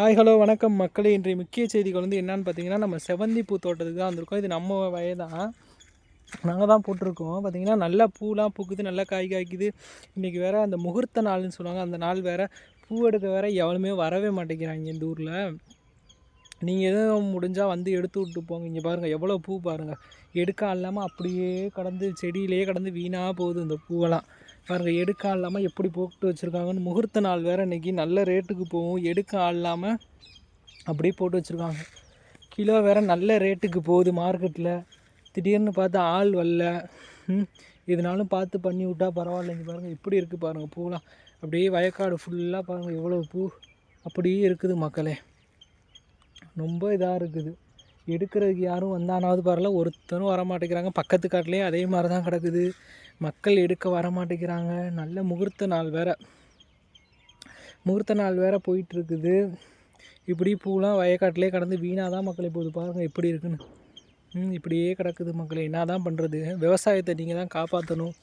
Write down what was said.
Hi hello வணக்கம் மக்களே. இன்றைய முக்கிய செய்திகள் என்னென்னு பார்த்தீங்கன்னா, நம்ம செவந்தி பூ தோட்டத்துக்கு தான் வந்திருக்கோம். இது நம்ம வயல் தான். நாங்கள் தான் போட்டிருக்கோம். பார்த்தீங்கன்னா நல்லா பூலாம் பூக்குது, நல்லா காய் காய்க்குது. இன்றைக்கி வேறு அந்த முகூர்த்த நாள்னு சொல்லுவாங்க. அந்த நாள் வேறு பூ எடுக்க வேறு எவனுமே வரவே மாட்டேங்கிறாங்க இந்த ஊரில். நீங்கள் எதுவும் முடிஞ்சால் வந்து எடுத்து விட்டு போங்க. இங்கே பாருங்கள் எவ்வளோ பூ பாருங்கள். எடுக்க இல்லாமல் அப்படியே கடந்து செடியிலேயே கடந்து வீணாக போகுது இந்த பூவெல்லாம். பாருங்கள் எடுக்க இல்லாமல் எப்படி போட்டு வச்சுருக்காங்கன்னு. முகூர்த்த நாள் வேறு இன்றைக்கி நல்ல ரேட்டுக்கு போகும். எடுக்க இல்லாமல் அப்படியே போட்டு வச்சுருக்காங்க. கிலோ வேறு நல்ல ரேட்டுக்கு போகுது மார்க்கெட்டில். திடீர்னு பார்த்தா ஆள் வரல. இதனாலும் பார்த்து பண்ணி விட்டால் பரவாயில்ல. இங்கே பாருங்கள் எப்படி இருக்குது பாருங்கள் பூலாம். அப்படியே வயக்காடு ஃபுல்லாக பாருங்கள் எவ்வளோ பூ அப்படியே இருக்குது மக்களே. ரொம்ப இதாக இருக்குது. எடுக்கிறதுக்கு யாரும் வந்தானாவது பரவாயில்ல, ஒருத்தரும் வரமாட்டேங்கிறாங்க. பக்கத்து காட்டிலையும் அதே மாதிரி தான் கிடக்குது. மக்கள் எடுக்க வரமாட்டேங்கிறாங்க. நல்ல முகூர்த்த நாள் வேறு போயிட்டுருக்குது. இப்படி பூலாம் வயக்காட்டிலே கடந்து வீணாக தான் மக்களே போகுது. பாருங்கள் எப்படி இருக்குன்னு. இப்படியே கிடக்குது மக்களே. என்ன தான் பண்ணுறது? விவசாயத்தை நீங்கள் தான் காப்பாற்றணும்.